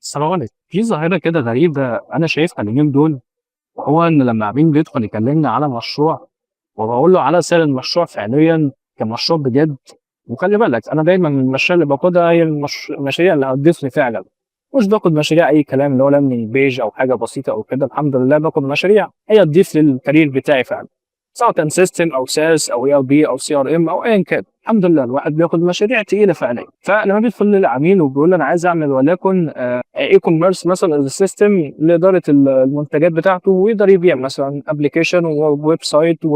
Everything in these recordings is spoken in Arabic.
السلام عليكم. في ظاهرة كده غريبة أنا شايفها اليومين دول، وهو إن لمّا عميل بيدخل يكلمني على مشروع وباقول له على سعر المشروع فعليًا كمشروع بجد، وخلّي بالك أنا دايمًا المشاريع اللي باخدها هي المشاريع اللي هتضيف لي فعلًا، مش باخد مشاريع أي كلام اللي هو landing page أو حاجة بسيطة أو كده، الحمد لله باخد مشاريع هي تضيف للcareer بتاعي فعلًا، سواء كان system أو SaaS أو ERP أو CRM أو أيًا كان، الحمد لله الواحد بياخد مشاريع تقيلة فعليًا. فلمّا بيدخل لي العميل وبيقول لي أنا عايز أعمل وليكن e-commerce مثلًا as a system لإدارة المنتجات بتاعته ويقدر يبيع مثلًا application وwebsite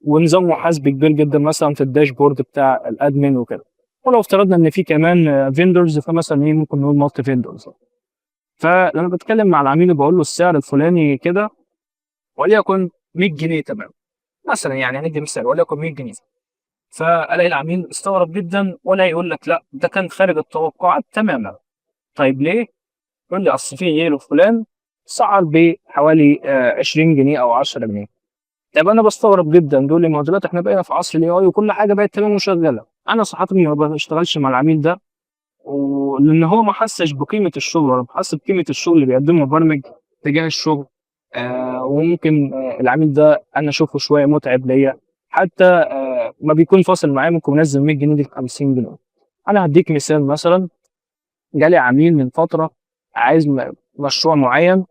ونظام محاسبي كبير جدًا مثلًا في الداشبورد بتاع الadmin وكده. ولو افترضنا إن في كمان vendors فمثلًا إيه ممكن نقول multi vendors. فلمّا باتكلم مع العميل وباقول له السعر الفلاني كده وليكن 100 جنيه تمام، مثلًا يعني هندّي مثال وليكن 100 جنيه، فألاقي العميل استغرب جدًا ولا يقول لك لأ ده كان خارج التوقعات تمامًا. طيب ليه؟ يقول لي أصل في غيره فلان سعر بحوالي 20 جنيه أو 10 جنيه. طب أنا باستغرب جدًا، بيقول لي: "ما هو دلوقتي إحنا بقينا في عصر الAI وكل حاجة بقت تمام وشغالة." أنا صراحةً ما باشتغلش مع العميل ده، لإن هو ما حسّش بقيمة الشغل ولا حس بقيمة الشغل اللي بيقدمه المبرمج تجاه الشغل. وممكن العميل ده أنا أشوفه شوية مُتعب ليّا، حتى ما بيكون فاصل معايا ممكن منزّل 100 جنيه دي ب50 جنيه. أنا هادّيك مثال مثلًا، جالي عميل من فترة عايز مشروع معيّن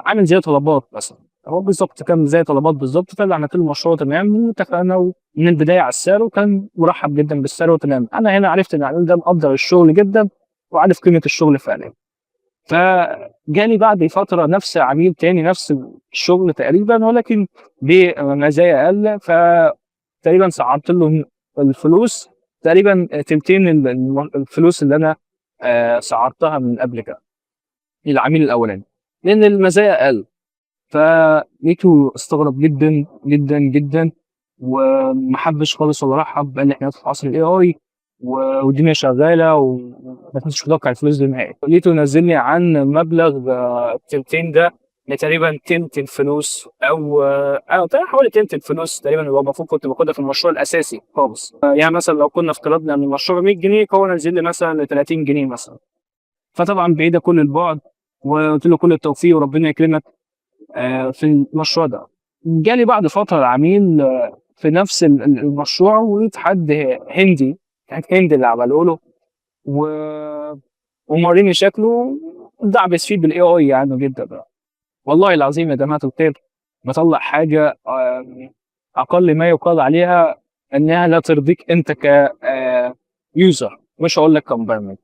عامل زي طلبات مثلًا، هو بالضبط كان زي طلبات بالضبط، فأنا عملت له المشروع تمام واتفقنا ومن البداية على السعر وكان مُرحّب جدًا بالسعر وتمام، أنا هنا عرفت إن العميل ده مقدّر الشغل جدًا وعارف قيمة الشغل فعلًا. فجالي بعد فترة نفس عميل تاني نفس الشغل تقريبًا ولكن بمزايا أقل، فتقريبًا سعّرت له الفلوس تقريبًا تلتين الفلوس اللي أنا سعّرتها من قبل كده للعميل الأولاني، لإن المزايا أقل. فلقيته استغرب جدًا، جدًا، جدًا، وما حبّش خالص ولا رحّب، قال لي: "إحنا في عصر الAI والدنيا شغّالة وما كنتش متوقع الفلوس دي نهائي." لقيته نزّل لي عن مبلغ التلتين ده لتقريبًا تِلت الفلوس أو حوالي تِلت الفلوس تقريبًا اللي هو المفروض كنت باخدها في المشروع الأساسي خالص. يعني مثلًا لو كنا افترضنا إن المشروع ب100 جنيه فهو نزّل لي مثلًا ل30 جنيه مثلًا. فطبعًا بعيدة كل البُعد وقُلت له: "كل التوفيق وربنا يكرمك." في المشروع ده. جالي بعد فترة العميل في نفس المشروع ولقيت حد هندي، كان هندي اللي عمله له و ومورّيني شكله دعبس فيه بالAI يعني جدًا بقى. والله العظيم يا جماعة الخير باطلّع حاجة أقل ما يُقال عليها إنها لا ترضيك أنت ك user مش هاقول لك كمبرمج.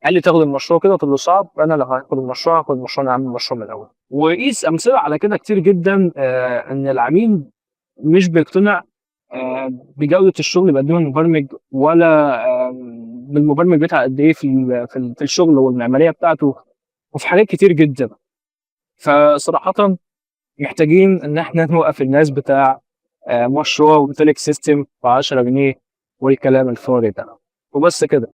قال لي: "تاخد المشروع كده؟" قُلت له: "صعب، أنا لو هاخد المشروع هاخد المشروع أنا عامل المشروع من الأول." وقيس أمثلة على كده كتير جدًا إن العميل مش بيقتنع بجودة الشغل اللي بيقدمه المبرمج ولا بالمبرمج بيتعب قد إيه في الشغل والمعمارية بتاعته وفي حاجات كتير جدًا. فصراحةً محتاجين إن إحنا نوقّف الناس بتاع مشروع وامتلك system ب10 جنيه والكلام الفاضي ده، وبس كده.